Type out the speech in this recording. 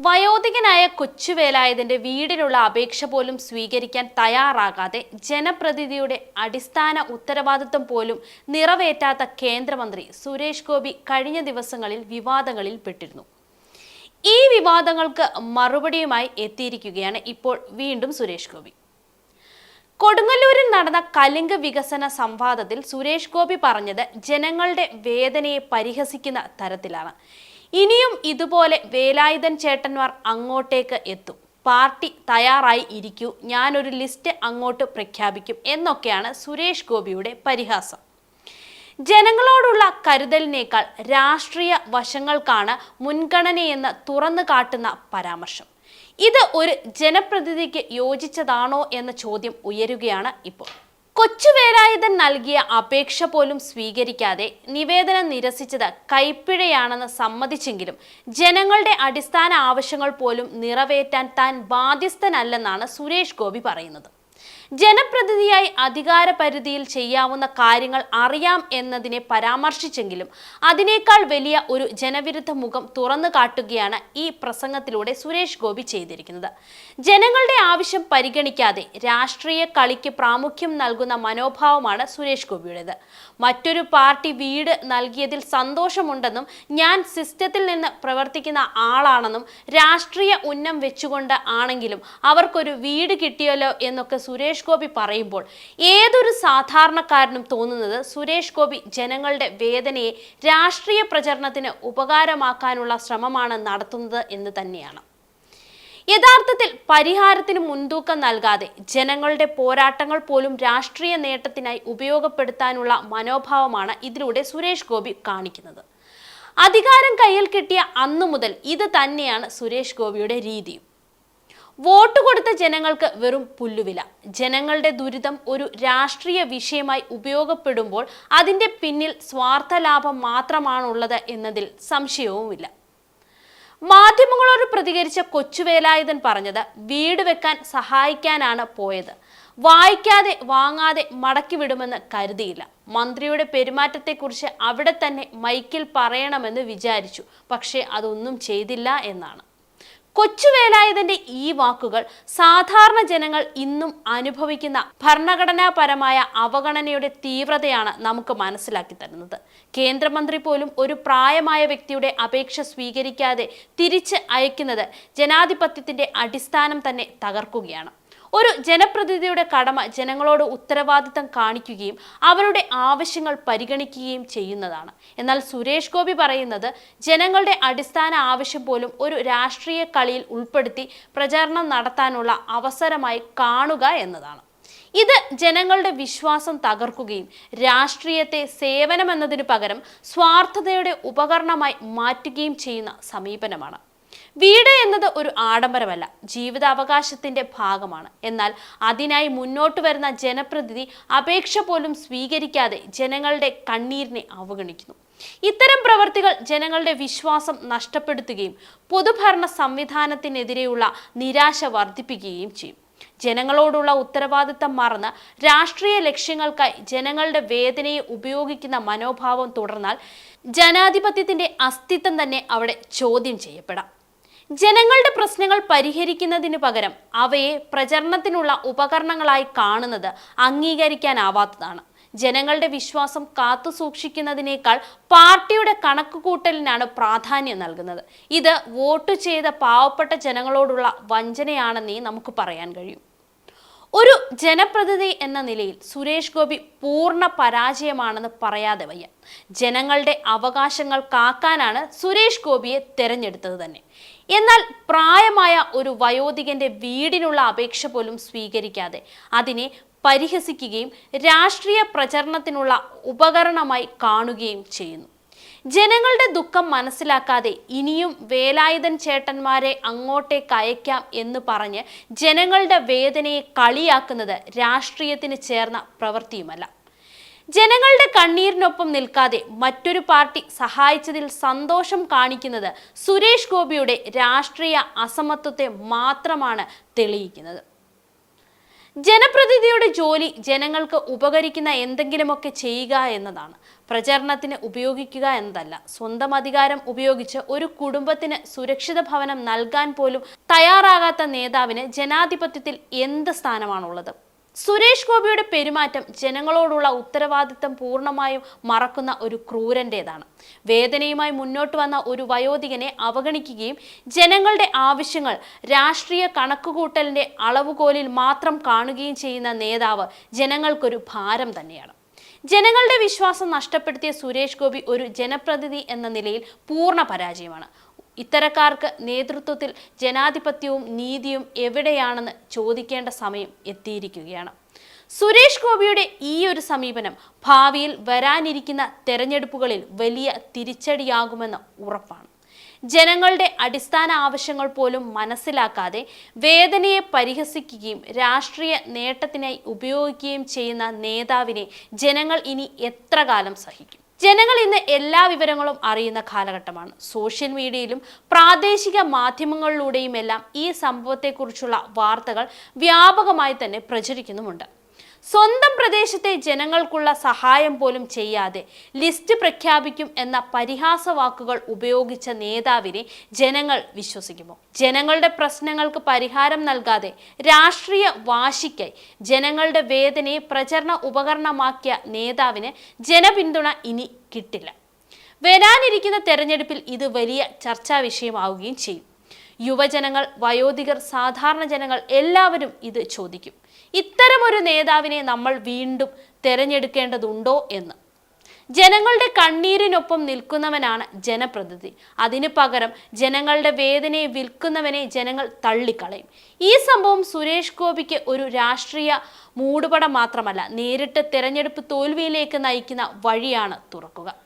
വയോധികനായ കൊച്ചുവേലായുധന്റെ വീടിനുള്ള അപേക്ഷ പോലും സ്വീകരിക്കാൻ തയ്യാറാകാതെ ജനപ്രതിനിധിയുടെ അടിസ്ഥാന ഉത്തരവാദിത്വം പോലും നിറവേറ്റാത്ത കേന്ദ്രമന്ത്രി സുരേഷ് ഗോപി കഴിഞ്ഞ ദിവസങ്ങളിൽ വിവാദങ്ങളിൽ പെട്ടിരുന്നു. ഈ വിവാദങ്ങൾക്ക് മറുപടിയുമായി എത്തിയിരിക്കുകയാണ് ഇപ്പോൾ വീണ്ടും സുരേഷ് ഗോപി. കൊടുങ്ങല്ലൂരിൽ നടന്ന കലിംഗ വികസന സംവാദത്തിൽ സുരേഷ് ഗോപി പറഞ്ഞത് ജനങ്ങളുടെ വേദനയെ പരിഹസിക്കുന്ന തരത്തിലാണ്. ഇനിയും ഇതുപോലെ വേലായുധൻ ചേട്ടന്മാർ അങ്ങോട്ടേക്ക് എത്തും, പാർട്ടി തയ്യാറായി ഇരിക്കൂ, ഞാനൊരു ലിസ്റ്റ് അങ്ങോട്ട് പ്രഖ്യാപിക്കും എന്നൊക്കെയാണ് സുരേഷ് ഗോപിയുടെ പരിഹാസം. ജനങ്ങളോടുള്ള കരുതലിനേക്കാൾ രാഷ്ട്രീയ വശങ്ങൾക്കാണ് മുൻഗണനയെന്ന് തുറന്നു കാട്ടുന്ന പരാമർശം. ഇത് ഒരു ജനപ്രതിനിധിക്ക് യോജിച്ചതാണോ എന്ന ചോദ്യം ഉയരുകയാണ് ഇപ്പോൾ. കൊച്ചുവേലായുധൻ നൽകിയ അപേക്ഷ പോലും സ്വീകരിക്കാതെ നിവേദനം നിരസിച്ചത് കൈപ്പിഴയാണെന്ന് സമ്മതിച്ചെങ്കിലും ജനങ്ങളുടെ അടിസ്ഥാന ആവശ്യങ്ങൾ പോലും നിറവേറ്റാൻ താൻ ബാധ്യസ്ഥനല്ലെന്നാണ് സുരേഷ് ഗോപി പറയുന്നത്. ജനപ്രതിനിധിയായി അധികാര പരിധിയിൽ ചെയ്യാവുന്ന കാര്യങ്ങൾ അറിയാം എന്നതിനെ പരാമർശിച്ചെങ്കിലും അതിനേക്കാൾ വലിയ ഒരു ജനവിരുദ്ധ മുഖം തുറന്നു കാട്ടുകയാണ് ഈ പ്രസംഗത്തിലൂടെ സുരേഷ് ഗോപി ചെയ്തിരിക്കുന്നത്. ജനങ്ങളുടെ ആവശ്യം പരിഗണിക്കാതെ രാഷ്ട്രീയ കളിക്ക് പ്രാമുഖ്യം നൽകുന്ന മനോഭാവമാണ് സുരേഷ് ഗോപിയുടേത്. മറ്റൊരു പാർട്ടി വീട് നൽകിയതിൽ സന്തോഷമുണ്ടെന്നും ഞാൻ സിസ്റ്റത്തിൽ നിന്ന് പ്രവർത്തിക്കുന്ന ആളാണെന്നും രാഷ്ട്രീയ ഉന്നം വെച്ചുകൊണ്ട് ആണെങ്കിലും അവർക്കൊരു വീട് കിട്ടിയല്ലോ എന്നൊക്കെ സുരേഷ് ഗോപി പറയുമ്പോൾ ഏതൊരു സാധാരണക്കാരനും തോന്നുന്നത് സുരേഷ് ഗോപി ജനങ്ങളുടെ വേദനയെ രാഷ്ട്രീയ പ്രചരണത്തിന് ഉപകാരമാക്കാനുള്ള ശ്രമമാണ് നടത്തുന്നത് എന്ന് തന്നെയാണ്. യഥാർത്ഥത്തിൽ പരിഹാരത്തിന് മുൻതൂക്കം നൽകാതെ ജനങ്ങളുടെ പോരാട്ടങ്ങൾ പോലും രാഷ്ട്രീയ നേട്ടത്തിനായി ഉപയോഗപ്പെടുത്താനുള്ള മനോഭാവമാണ് ഇതിലൂടെ സുരേഷ് ഗോപി കാണിക്കുന്നത്. അധികാരം കയ്യിൽ കിട്ടിയ അന്നു മുതൽ ഇത് തന്നെയാണ് സുരേഷ് ഗോപിയുടെ രീതിയും. വോട്ട് കൊടുത്ത ജനങ്ങൾക്ക് വെറും പുല്ലുവില. ജനങ്ങളുടെ ദുരിതം ഒരു രാഷ്ട്രീയ വിഷയമായി ഉപയോഗപ്പെടുമ്പോൾ അതിൻ്റെ പിന്നിൽ സ്വാർത്ഥ ലാഭം മാത്രമാണുള്ളത് എന്നതിൽ സംശയവുമില്ല. മാധ്യമങ്ങളോട് പ്രതികരിച്ച കൊച്ചുവേലായുധൻ പറഞ്ഞത് വീട് വെക്കാൻ സഹായിക്കാനാണ് പോയത്, വായിക്കാതെ വാങ്ങാതെ മടക്കി വിടുമെന്ന് കരുതിയില്ല. മന്ത്രിയുടെ പെരുമാറ്റത്തെക്കുറിച്ച് അവിടെ തന്നെ മൈക്കിൽ പറയണമെന്ന് വിചാരിച്ചു, പക്ഷേ അതൊന്നും ചെയ്തില്ല എന്നാണ്. കൊച്ചുവേലായുധന്റെ ഈ വാക്കുകൾ സാധാരണ ജനങ്ങൾ ഇന്നും അനുഭവിക്കുന്ന ഭരണഘടനാപരമായ അവഗണനയുടെ തീവ്രതയാണ് നമുക്ക് മനസ്സിലാക്കി തരുന്നത്. കേന്ദ്രമന്ത്രി പോലും ഒരു പ്രായമായ വ്യക്തിയുടെ അപേക്ഷ സ്വീകരിക്കാതെ തിരിച്ച് അയക്കുന്നത് ജനാധിപത്യത്തിന്റെ അടിസ്ഥാനം തന്നെ തകർക്കുകയാണ്. ഒരു ജനപ്രതിനിധിയുടെ കടമ ജനങ്ങളോട് ഉത്തരവാദിത്തം കാണിക്കുകയും അവരുടെ ആവശ്യങ്ങൾ പരിഗണിക്കുകയും ചെയ്യുന്നതാണ്. എന്നാൽ സുരേഷ് ഗോപി പറയുന്നത് ജനങ്ങളുടെ അടിസ്ഥാന ആവശ്യം പോലും ഒരു രാഷ്ട്രീയ കളിയിൽ ഉൾപ്പെടുത്തി പ്രചാരണം നടത്താനുള്ള അവസരമായി കാണുക എന്നതാണ്. ഇത് ജനങ്ങളുടെ വിശ്വാസം തകർക്കുകയും രാഷ്ട്രീയത്തെ സേവനമെന്നതിനു പകരം സ്വാർത്ഥതയുടെ ഉപകരണമായി മാറ്റുകയും ചെയ്യുന്ന സമീപനമാണ്. വീട് എന്നത് ഒരു ആഡംബരമല്ല, ജീവിതാവകാശത്തിന്റെ ഭാഗമാണ്. എന്നാൽ അതിനായി മുന്നോട്ട് വരുന്ന ജനപ്രതിനിധി അപേക്ഷ പോലും സ്വീകരിക്കാതെ ജനങ്ങളുടെ കണ്ണീരിനെ അവഗണിക്കുന്നു. ഇത്തരം പ്രവർത്തികൾ ജനങ്ങളുടെ വിശ്വാസം നഷ്ടപ്പെടുത്തുകയും പൊതുഭരണ സംവിധാനത്തിനെതിരെയുള്ള നിരാശ വർദ്ധിപ്പിക്കുകയും ചെയ്യും. ജനങ്ങളോടുള്ള ഉത്തരവാദിത്തം മറന്ന് രാഷ്ട്രീയ ലക്ഷ്യങ്ങൾക്കായി ജനങ്ങളുടെ വേദനയെ ഉപയോഗിക്കുന്ന മനോഭാവം തുടർന്നാൽ ജനാധിപത്യത്തിന്റെ അസ്തിത്വം തന്നെ അവിടെ ചോദ്യം ചെയ്യപ്പെടാം. ജനങ്ങളുടെ പ്രശ്നങ്ങൾ പരിഹരിക്കുന്നതിന് പകരം അവയെ പ്രചരണത്തിനുള്ള ഉപകരണങ്ങളായി കാണുന്നത് അംഗീകരിക്കാനാവാത്തതാണ്. ജനങ്ങളുടെ വിശ്വാസം കാത്തു സൂക്ഷിക്കുന്നതിനേക്കാൾ പാർട്ടിയുടെ കണക്കുകൂട്ടലിനാണ് പ്രാധാന്യം നൽകുന്നത്. ഇത് വോട്ട് ചെയ്ത പാവപ്പെട്ട ജനങ്ങളോടുള്ള വഞ്ചനയാണെന്നേ നമുക്ക് പറയാൻ കഴിയും. ഒരു ജനപ്രതിനിധി എന്ന നിലയിൽ സുരേഷ് ഗോപി പൂർണ്ണ പരാജയമാണെന്ന് പറയാതെ വയ്യ. ജനങ്ങളുടെ അവകാശങ്ങൾ കാക്കാനാണ് സുരേഷ് ഗോപിയെ തെരഞ്ഞെടുത്തത് തന്നെ. എന്നാൽ പ്രായമായ ഒരു വയോധികന്റെ വീടിനുള്ള അപേക്ഷ പോലും സ്വീകരിക്കാതെ അതിനെ പരിഹസിക്കുകയും രാഷ്ട്രീയ പ്രചരണത്തിനുള്ള ഉപകരണമായി കാണുകയും ചെയ്യുന്നു. ജനങ്ങളുടെ ദുഃഖം മനസ്സിലാക്കാതെ ഇനിയും വേലായുധൻ ചേട്ടന്മാരെ അങ്ങോട്ടേക്ക് അയക്കാം എന്ന് പറഞ്ഞ് ജനങ്ങളുടെ വേദനയെ കളിയാക്കുന്നത് രാഷ്ട്രീയത്തിന് ചേർന്ന പ്രവൃത്തിയുമല്ല. ജനങ്ങളുടെ കണ്ണീരിനൊപ്പം നിൽക്കാതെ മറ്റൊരു പാർട്ടി സഹായിച്ചതിൽ സന്തോഷം കാണിക്കുന്നത് സുരേഷ് ഗോപിയുടെ രാഷ്ട്രീയ അസമത്വത്തെ മാത്രമാണ് തെളിയിക്കുന്നത്. ജനപ്രതിനിധിയുടെ ജോലി ജനങ്ങൾക്ക് ഉപകരിക്കുന്ന എന്തെങ്കിലുമൊക്കെ ചെയ്യുക എന്നതാണ്. പ്രചരണത്തിന് ഉപയോഗിക്കുക എന്നതല്ല. സ്വന്തം അധികാരം ഉപയോഗിച്ച് ഒരു കുടുംബത്തിന് സുരക്ഷിത ഭവനം നൽകാൻ പോലും തയ്യാറാകാത്ത നേതാവിന് ജനാധിപത്യത്തിൽ എന്ത് സ്ഥാനമാണുള്ളത്? സുരേഷ് ഗോപിയുടെ പെരുമാറ്റം ജനങ്ങളോടുള്ള ഉത്തരവാദിത്തം പൂർണ്ണമായും മറക്കുന്ന ഒരു ക്രൂരന്റേതാണ്. വേദനയുമായി മുന്നോട്ട് വന്ന ഒരു വയോധികനെ അവഗണിക്കുകയും ജനങ്ങളുടെ ആവശ്യങ്ങൾ രാഷ്ട്രീയ കണക്കുകൂട്ടലിന്റെ അളവുകോലിൽ മാത്രം കാണുകയും ചെയ്യുന്ന നേതാവ് ജനങ്ങൾക്കൊരു ഭാരം തന്നെയാണ്. ജനങ്ങളുടെ വിശ്വാസം നഷ്ടപ്പെടുത്തിയ സുരേഷ് ഗോപി ഒരു ജനപ്രതിനിധി എന്ന നിലയിൽ പൂർണ്ണ പരാജയമാണ്. ഇത്തരക്കാർക്ക് നേതൃത്വത്തിൽ ജനാധിപത്യവും നീതിയും എവിടെയാണെന്ന് ചോദിക്കേണ്ട സമയം എത്തിയിരിക്കുകയാണ്. സുരേഷ് ഗോപിയുടെ ഈ ഒരു സമീപനം ഭാവിയിൽ വരാനിരിക്കുന്ന തെരഞ്ഞെടുപ്പുകളിൽ വലിയ തിരിച്ചടിയാകുമെന്ന് ഉറപ്പാണ്. ജനങ്ങളുടെ അടിസ്ഥാന ആവശ്യങ്ങൾ പോലും മനസ്സിലാക്കാതെ വേദനയെ പരിഹസിക്കുകയും രാഷ്ട്രീയ നേട്ടത്തിനായി ഉപയോഗിക്കുകയും ചെയ്യുന്ന നേതാവിനെ ജനങ്ങൾ ഇനി എത്ര കാലം സഹിക്കും? ജനങ്ങൾ ഇന്ന് എല്ലാ വിവരങ്ങളും അറിയുന്ന കാലഘട്ടമാണ്. സോഷ്യൽ മീഡിയയിലും പ്രാദേശിക മാധ്യമങ്ങളിലൂടെയും എല്ലാം ഈ സംഭവത്തെക്കുറിച്ചുള്ള വാർത്തകൾ വ്യാപകമായി തന്നെ പ്രചരിക്കുന്നുമുണ്ട്. സ്വന്തം പ്രദേശത്തെ ജനങ്ങൾക്കുള്ള സഹായം പോലും ചെയ്യാതെ ലിസ്റ്റ് പ്രഖ്യാപിക്കും എന്ന പരിഹാസ വാക്കുകൾ ഉപയോഗിച്ച നേതാവിനെ ജനങ്ങൾ വിശ്വസിക്കുമോ? ജനങ്ങളുടെ പ്രശ്നങ്ങൾക്ക് പരിഹാരം നൽകാതെ രാഷ്ട്രീയ വാശിക്കായി ജനങ്ങളുടെ വേദനയെ പ്രചരണ ഉപകരണമാക്കിയ നേതാവിന് ജനപിന്തുണ ഇനി കിട്ടില്ല. വരാനിരിക്കുന്ന തെരഞ്ഞെടുപ്പിൽ ഇത് വലിയ ചർച്ചാ വിഷയമാവുകയും ചെയ്യും. യുവജനങ്ങൾ, വയോധികർ, സാധാരണ ജനങ്ങൾ എല്ലാവരും ഇത് ചോദിക്കും. ഇത്തരമൊരു നേതാവിനെ നമ്മൾ വീണ്ടും തെരഞ്ഞെടുക്കേണ്ടതുണ്ടോ എന്ന്. ജനങ്ങളുടെ കണ്ണീരിനൊപ്പം നിൽക്കുന്നവനാണ് ജനപ്രതിനിധി. അതിനു പകരം ജനങ്ങളുടെ വേദനയെ വിൽക്കുന്നവനെ ജനങ്ങൾ തള്ളിക്കളയും. ഈ സംഭവം സുരേഷ് ഗോപിക്ക് ഒരു രാഷ്ട്രീയ മൂടുപടം മാത്രമല്ല, നേരിട്ട് തെരഞ്ഞെടുപ്പ് തോൽവിയിലേക്ക് നയിക്കുന്ന വഴിയാണ് തുറക്കുക.